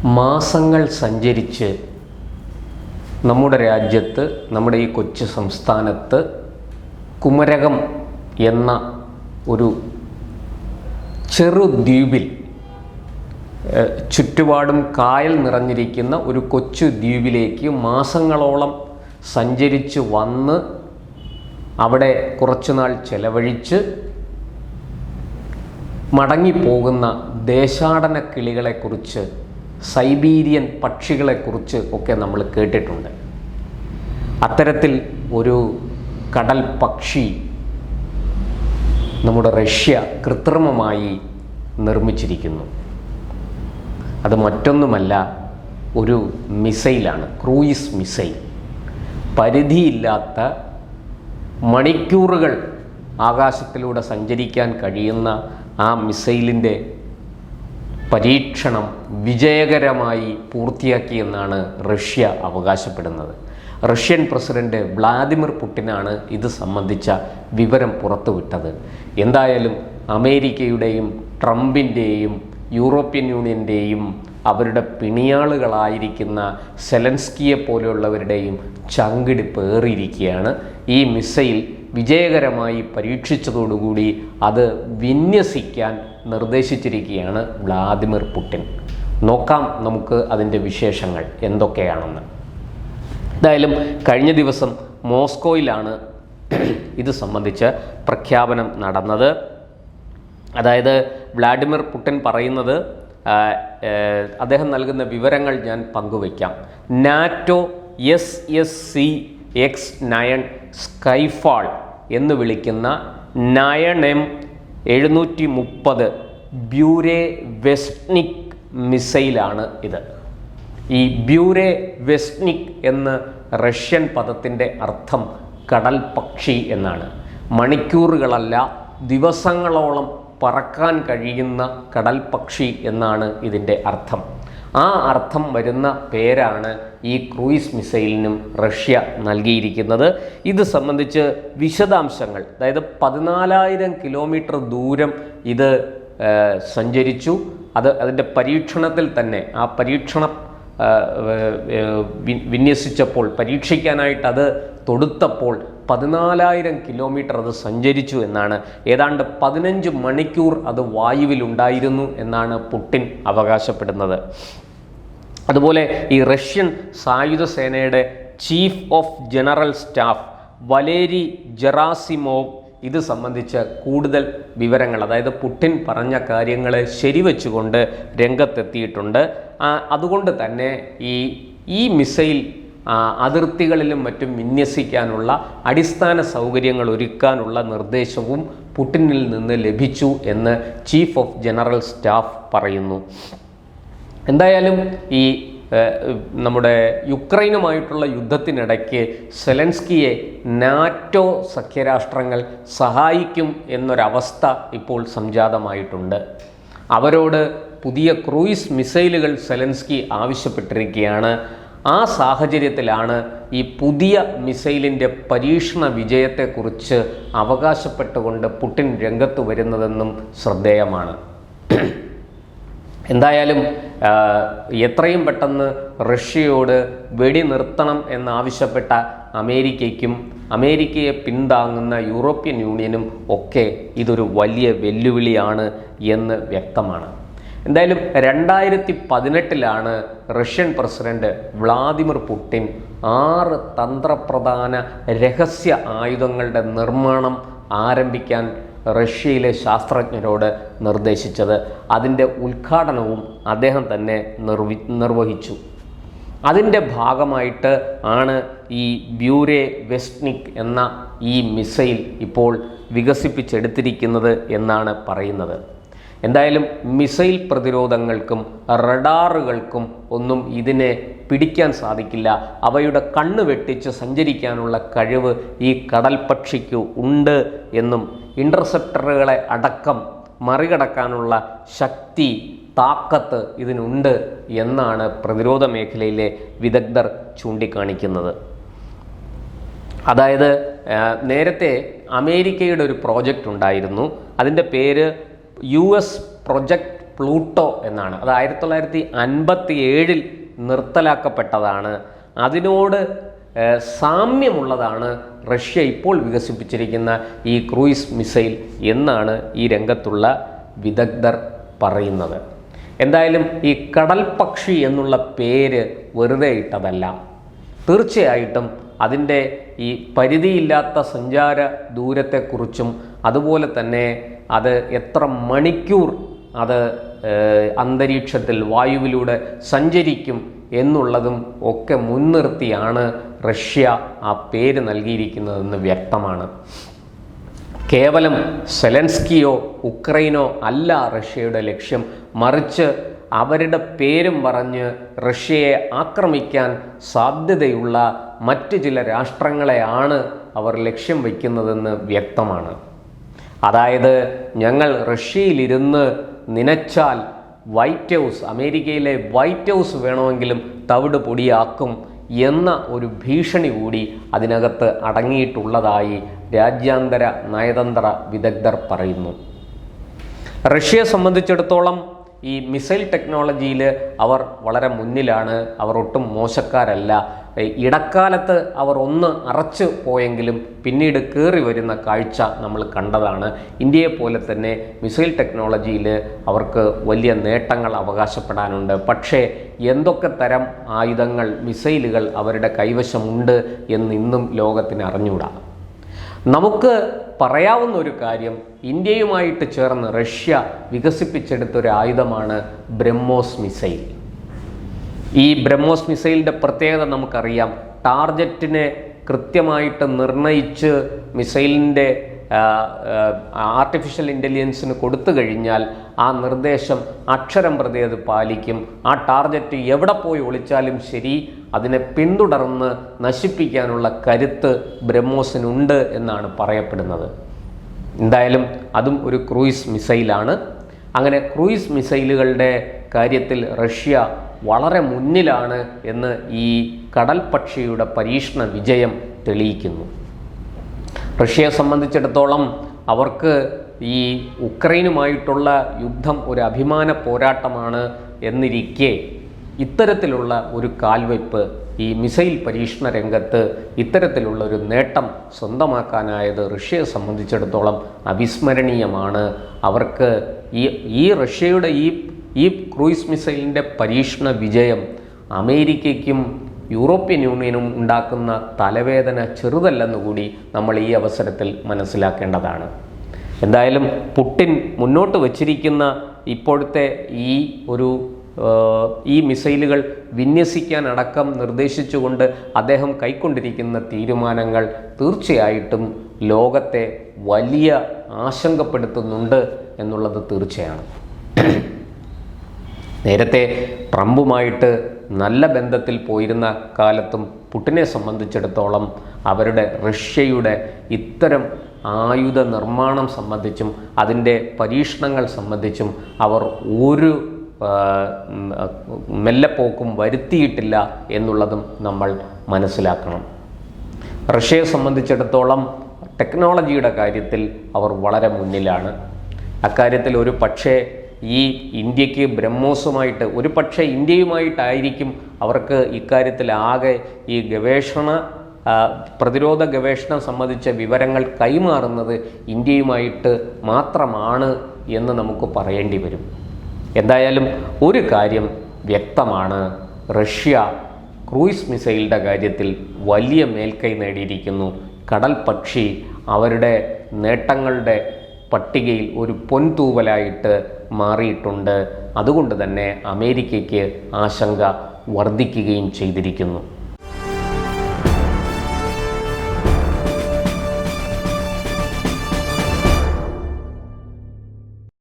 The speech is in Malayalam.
മാസങ്ങൾ സഞ്ചരിച്ച് നമ്മുടെ രാജ്യത്ത്, നമ്മുടെ ഈ കൊച്ചു സംസ്ഥാനത്ത് കുമരകം എന്ന ഒരു ചെറുദ്വീപിൽ, ചുറ്റുപാടും കായൽ നിറഞ്ഞിരിക്കുന്ന ഒരു കൊച്ചു ദ്വീപിലേക്ക് മാസങ്ങളോളം സഞ്ചരിച്ച് വന്ന് അവിടെ കുറച്ചുനാൾ ചെലവഴിച്ച് മടങ്ങിപ്പോകുന്ന ദേശാടന കിളികളെക്കുറിച്ച്, സൈബീരിയൻ പക്ഷികളെക്കുറിച്ച് ഒക്കെ നമ്മൾ കേട്ടിട്ടുണ്ട്. അത്തരത്തിൽ ഒരു കടൽ പക്ഷി നമ്മുടെ റഷ്യ കൃത്രിമമായി നിർമ്മിച്ചിരിക്കുന്നു. അത് മറ്റൊന്നുമല്ല, ഒരു മിസൈലാണ്, ക്രൂയിസ് മിസൈൽ. പരിധിയില്ലാത്ത മണിക്കൂറുകൾ ആകാശത്തിലൂടെ സഞ്ചരിക്കാൻ കഴിയുന്ന ആ മിസൈലിൻ്റെ പരീക്ഷണം വിജയകരമായി പൂർത്തിയാക്കിയെന്നാണ് റഷ്യ അവകാശപ്പെടുന്നത്. റഷ്യൻ പ്രസിഡന്റ് വ്ളാദിമിർ പുടിനാണ് ഇത് സംബന്ധിച്ച വിവരം പുറത്തുവിട്ടത്. എന്തായാലും അമേരിക്കയുടെയും ട്രംപിൻ്റെയും യൂറോപ്യൻ യൂണിയൻ്റെയും അവരുടെ പിണിയാളുകളായിരിക്കുന്ന സെലൻസ്കിയെ പോലെയുള്ളവരുടെയും ചങ്കിടിപ്പ് ഏറിയിരിക്കുകയാണ്. ഈ മിസൈൽ വിജയകരമായി പരീക്ഷിച്ചതോടുകൂടി അത് വിന്യസിക്കാൻ നിർദ്ദേശിച്ചിരിക്കുകയാണ് വ്ളാദിമിർ പുടിൻ. നോക്കാം നമുക്ക് അതിൻ്റെ വിശേഷങ്ങൾ എന്തൊക്കെയാണെന്ന്. എന്തായാലും കഴിഞ്ഞ ദിവസം മോസ്കോയിലാണ് ഇത് സംബന്ധിച്ച് പ്രഖ്യാപനം നടന്നത്. അതായത് വ്ളാഡിമിർ പുടിൻ പറയുന്നത്, അദ്ദേഹം നൽകുന്ന വിവരങ്ങൾ ഞാൻ പങ്കുവയ്ക്കാം. നാറ്റോ SSC-X9 സ്കൈഫാൾ എന്ന് വിളിക്കുന്ന 9M730 ബ്യൂരേ-വെസ്റ്റ്നിക് മിസൈലാണ് ഇത്. ഈ ബ്യൂരേ-വെസ്റ്റ്നിക് എന്ന് റഷ്യൻ പദത്തിൻ്റെ അർത്ഥം കടൽ പക്ഷി എന്നാണ്. മണിക്കൂറുകളല്ല, ദിവസങ്ങളോളം പറക്കാൻ കഴിയുന്ന കടൽ പക്ഷി എന്നാണ് ഇതിൻ്റെ അർത്ഥം. ആ അർത്ഥം വരുന്ന പേരാണ് ഈ ക്രൂയിസ് മിസൈലിനും റഷ്യ നൽകിയിരിക്കുന്നത്. ഇത് സംബന്ധിച്ച് വിശദാംശങ്ങൾ, അതായത് 14,000 കിലോമീറ്റർ ദൂരം ഇത് സഞ്ചരിച്ചു. അതിൻ്റെ പരീക്ഷണത്തിൽ തന്നെ, ആ പരീക്ഷണം വിന്യസിച്ചപ്പോൾ, പരീക്ഷിക്കാനായിട്ട് അത് തൊടുത്തപ്പോൾ 14,000 കിലോമീറ്റർ അത് സഞ്ചരിച്ചു എന്നാണ്. ഏതാണ്ട് 15 മണിക്കൂർ അത് വായുവിലുണ്ടായിരുന്നു എന്നാണ് പുടിൻ അവകാശപ്പെടുന്നത്. അതുപോലെ ഈ റഷ്യൻ സായുധ സേനയുടെ chief of general staff Valery Gerasimov ഇത് സംബന്ധിച്ച് കൂടുതൽ വിവരങ്ങൾ, അതായത് പുടിൻ പറഞ്ഞ കാര്യങ്ങളെ ശരിവെച്ചുകൊണ്ട് രംഗത്തെത്തിയിട്ടുണ്ട്. അതുകൊണ്ട് തന്നെ ഈ മിസൈൽ അതിർത്തികളിലും മറ്റും വിന്യസിക്കാനുള്ള അടിസ്ഥാന സൗകര്യങ്ങൾ ഒരുക്കാനുള്ള നിർദ്ദേശവും പുടിനിൽ നിന്ന് ലഭിച്ചു എന്ന് ചീഫ് ഓഫ് ജനറൽ സ്റ്റാഫ് പറയുന്നു. എന്തായാലും ഈ നമ്മുടെ യുക്രൈനുമായിട്ടുള്ള യുദ്ധത്തിനിടയ്ക്ക് സെലൻസ്കിയെ നാറ്റോ സഖ്യരാഷ്ട്രങ്ങൾ സഹായിക്കും എന്നൊരവസ്ഥ ഇപ്പോൾ സംജാതമായിട്ടുണ്ട്. അവരോട് പുതിയ ക്രൂയിസ് മിസൈലുകൾ സെലൻസ്കി ആവശ്യപ്പെട്ടിരിക്കുകയാണ്. ആ സാഹചര്യത്തിലാണ് ഈ പുതിയ മിസൈലിൻ്റെ പരീക്ഷണ വിജയത്തെക്കുറിച്ച് അവകാശപ്പെട്ടുകൊണ്ട് പുടിൻ രംഗത്ത് വരുന്നതെന്നും ശ്രദ്ധേയമാണ്. എന്തായാലും എത്രയും പെട്ടെന്ന് റഷ്യയോട് വെടി നിർത്തണം എന്നാവശ്യപ്പെട്ട അമേരിക്കയ്ക്കും അമേരിക്കയെ പിന്താങ്ങുന്ന യൂറോപ്യൻ യൂണിയനും ഒക്കെ ഇതൊരു വലിയ വെല്ലുവിളിയാണ് എന്ന് വ്യക്തമാണ്. എന്തായാലും 2018 റഷ്യൻ പ്രസിഡന്റ് വ്ളാദിമിർ പുടിൻ 6 തന്ത്രപ്രധാന രഹസ്യ ആയുധങ്ങളുടെ നിർമ്മാണം ആരംഭിക്കാൻ റഷ്യയിലെ ശാസ്ത്രജ്ഞരോട് നിർദ്ദേശിച്ചത്. അതിൻ്റെ ഉദ്ഘാടനവും അദ്ദേഹം തന്നെ നിർവഹിച്ചു. അതിൻ്റെ ഭാഗമായിട്ട് ആണ് ഈ ബ്യൂരേ-വെസ്റ്റ്നിക് എന്ന ഈ മിസൈൽ ഇപ്പോൾ വികസിപ്പിച്ചെടുത്തിരിക്കുന്നത് എന്നാണ് പറയുന്നത്. എന്തായാലും മിസൈൽ പ്രതിരോധങ്ങൾക്കും റഡാറുകൾക്കും ഒന്നും ഇതിനെ പിടിക്കാൻ സാധിക്കില്ല. അവയുടെ കണ്ണ് വെട്ടിച്ച് സഞ്ചരിക്കാനുള്ള കഴിവ് ഈ കടൽ പക്ഷിക്ക് ഉണ്ട് എന്നും ഇൻ്റർസെപ്റ്ററുകളെ അടക്കം മറികടക്കാനുള്ള ശക്തി, താക്കത്ത് ഇതിനുണ്ട് എന്നാണ് പ്രതിരോധ മേഖലയിലെ വിദഗ്ധർ ചൂണ്ടിക്കാണിക്കുന്നത്. അതായത് നേരത്തെ അമേരിക്കയുടെ ഒരു പ്രോജക്റ്റ് ഉണ്ടായിരുന്നു. അതിൻ്റെ പേര് US പ്രൊജക്റ്റ് പ്ലൂട്ടോ എന്നാണ്. അത് 1957 നിർത്തലാക്കപ്പെട്ടതാണ്. അതിനോട് സാമ്യമുള്ളതാണ് റഷ്യ ഇപ്പോൾ വികസിപ്പിച്ചിരിക്കുന്ന ഈ ക്രൂയിസ് മിസൈൽ എന്നാണ് ഈ രംഗത്തുള്ള വിദഗ്ധർ പറയുന്നത്. എന്തായാലും ഈ കടൽ പക്ഷി എന്നുള്ള പേര് വെറുതെ ഇട്ടതല്ല. തീർച്ചയായിട്ടും അതിൻ്റെ ഈ പരിധിയില്ലാത്ത സഞ്ചാര ദൂരത്തെക്കുറിച്ചും അതുപോലെ തന്നെ അത് എത്ര മണിക്കൂർ അത് അന്തരീക്ഷത്തിൽ വായുവിലൂടെ സഞ്ചരിക്കും എന്നുള്ളതും ഒക്കെ മുൻനിർത്തിയാണ് റഷ്യ ആ പേര് നൽകിയിരിക്കുന്നതെന്ന് വ്യക്തമാണ്. കേവലം സെലൻസ്കിയോ ഉക്രൈനോ അല്ല റഷ്യയുടെ ലക്ഷ്യം, മറിച്ച് അവരുടെ പേരും പറഞ്ഞ് റഷ്യയെ ആക്രമിക്കാൻ സാധ്യതയുള്ള മറ്റ് ചില രാഷ്ട്രങ്ങളെയാണ് അവർ ലക്ഷ്യം വയ്ക്കുന്നതെന്ന് വ്യക്തമാണ്. അതായത് ഞങ്ങൾ റഷ്യയിലിരുന്ന് നനച്ചാൽ വൈറ്റ് ഹൗസ്, അമേരിക്കയിലെ വൈറ്റ് ഹൗസ് വേണമെങ്കിലും തവിട് പൊടിയാക്കും എന്ന ഒരു ഭീഷണി കൂടി അതിനകത്ത് അടങ്ങിയിട്ടുള്ളതായി രാജ്യാന്തര നയതന്ത്ര വിദഗ്ധർ പറയുന്നു. റഷ്യയെ സംബന്ധിച്ചിടത്തോളം ഈ മിസൈൽ ടെക്നോളജിയിൽ അവർ വളരെ മുന്നിലാണ്. അവർ ഒട്ടും മോശക്കാരല്ല. ഇടക്കാലത്ത് അവർ ഒന്ന് അറച്ചു പോയെങ്കിലും പിന്നീട് കയറി വരുന്ന കാഴ്ച നമ്മൾ കണ്ടതാണ്. ഇന്ത്യയെ പോലെ തന്നെ മിസൈൽ ടെക്നോളജിയിൽ അവർക്ക് വലിയ നേട്ടങ്ങൾ അവകാശപ്പെടാനുണ്ട്. പക്ഷേ എന്തൊക്കെ തരം ആയുധങ്ങൾ, മിസൈലുകൾ അവരുടെ കൈവശമുണ്ട് എന്നിന്നും ലോകത്തിന് അറിഞ്ഞുകൂടാ. നമുക്ക് പറയാവുന്ന ഒരു കാര്യം, ഇന്ത്യയുമായിട്ട് ചേർന്ന് റഷ്യ വികസിപ്പിച്ചെടുത്തൊരു ആയുധമാണ് ബ്രഹ്മോസ് മിസൈൽ. ഈ ബ്രഹ്മോസ് മിസൈലിൻ്റെ പ്രത്യേകത നമുക്കറിയാം. ടാർഗറ്റിനെ കൃത്യമായിട്ട് നിർണയിച്ച് മിസൈലിൻ്റെ ആർട്ടിഫിഷ്യൽ ഇൻ്റലിജൻസിന് കൊടുത്തു കഴിഞ്ഞാൽ ആ നിർദ്ദേശം അക്ഷരം പ്രതി അത് പാലിക്കും. ആ ടാർഗറ്റ് എവിടെ പോയി ഒളിച്ചാലും ശരി, അതിനെ പിന്തുടർന്ന് നശിപ്പിക്കാനുള്ള കരുത്ത് ബ്രഹ്മോസിനുണ്ട് എന്നാണ് പറയപ്പെടുന്നത്. എന്തായാലും അതും ഒരു ക്രൂയിസ് മിസൈലാണ്. അങ്ങനെ ക്രൂയിസ് മിസൈലുകളുടെ കാര്യത്തിൽ റഷ്യ വളരെ മുന്നിലാണ് എന്ന് ഈ കടൽ പക്ഷിയുടെ പരീക്ഷണ വിജയം തെളിയിക്കുന്നു. റഷ്യയെ സംബന്ധിച്ചിടത്തോളം അവർക്ക് ഈ ഉക്രൈനുമായിട്ടുള്ള യുദ്ധം ഒരു അഭിമാന പോരാട്ടമാണ് എന്നിരിക്കെ ഇത്തരത്തിലുള്ള ഒരു കാൽവയ്പ്, ഈ മിസൈൽ പരീക്ഷണ രംഗത്ത് ഇത്തരത്തിലുള്ള ഒരു നേട്ടം സ്വന്തമാക്കാനായത് റഷ്യയെ സംബന്ധിച്ചിടത്തോളം അവിസ്മരണീയമാണ്. അവർക്ക് ഈ റഷ്യയുടെ ഈ ക്രൂയിസ് മിസൈലിൻ്റെ പരീക്ഷണ വിജയം അമേരിക്കയ്ക്കും യൂറോപ്യൻ യൂണിയനും ഉണ്ടാക്കുന്ന തലവേദന ചെറുതല്ലെന്നുകൂടി നമ്മൾ ഈ അവസരത്തിൽ മനസ്സിലാക്കേണ്ടതാണ്. എന്തായാലും പുടിൻ മുന്നോട്ട് വച്ചിരിക്കുന്ന ഇപ്പോഴത്തെ ഈ മിസൈലുകൾ വിന്യസിക്കാൻ അടക്കം നിർദ്ദേശിച്ചുകൊണ്ട് അദ്ദേഹം കൈക്കൊണ്ടിരിക്കുന്ന തീരുമാനങ്ങൾ തീർച്ചയായിട്ടും ലോകത്തെ വലിയ ആശങ്കപ്പെടുത്തുന്നുണ്ട് എന്നുള്ളത് തീർച്ചയാണ്. നേരത്തെ ട്രംപുമായിട്ട് നല്ല ബന്ധത്തിൽ പോയിരുന്ന കാലത്തും പുടിനെ സംബന്ധിച്ചിടത്തോളം അവരുടെ റഷ്യയുടെ ഇത്തരം ആയുധ നിർമ്മാണം സംബന്ധിച്ചും അതിൻ്റെ പരീക്ഷണങ്ങൾ സംബന്ധിച്ചും അവർ ഒരു മെല്ലെപ്പോക്കും വരുത്തിയിട്ടില്ല എന്നുള്ളതും നമ്മൾ മനസ്സിലാക്കണം. റഷ്യയെ സംബന്ധിച്ചിടത്തോളം ടെക്നോളജിയുടെ കാര്യത്തിൽ അവർ വളരെ മുന്നിലാണ്. അക്കാര്യത്തിൽ ഒരു പക്ഷേ ഈ ഇന്ത്യക്ക് ബ്രഹ്മോസുമായിട്ട്, ഒരു പക്ഷേ ഇന്ത്യയുമായിട്ടായിരിക്കും അവർക്ക് ഇക്കാര്യത്തിൽ ആകെ ഈ പ്രതിരോധ ഗവേഷണം സംബന്ധിച്ച വിവരങ്ങൾ കൈമാറുന്നത് ഇന്ത്യയുമായിട്ട് മാത്രമാണ് എന്ന് നമുക്ക് പറയേണ്ടി വരും. എന്തായാലും ഒരു കാര്യം വ്യക്തമാണ്, റഷ്യ ക്രൂയിസ് മിസൈലിൻ്റെ കാര്യത്തിൽ വലിയ മേൽക്കൈ നേടിയിരിക്കുന്നു. കടൽ പക്ഷി അവരുടെ നേട്ടങ്ങളുടെ പട്ടികയിൽ ഒരു പൊൻതൂവലായിട്ട് മാറിയിട്ടുണ്ട്. അതുകൊണ്ട് തന്നെ അമേരിക്കയ്ക്ക് ആശങ്ക വർദ്ധിക്കുകയും ചെയ്തിരിക്കുന്നു.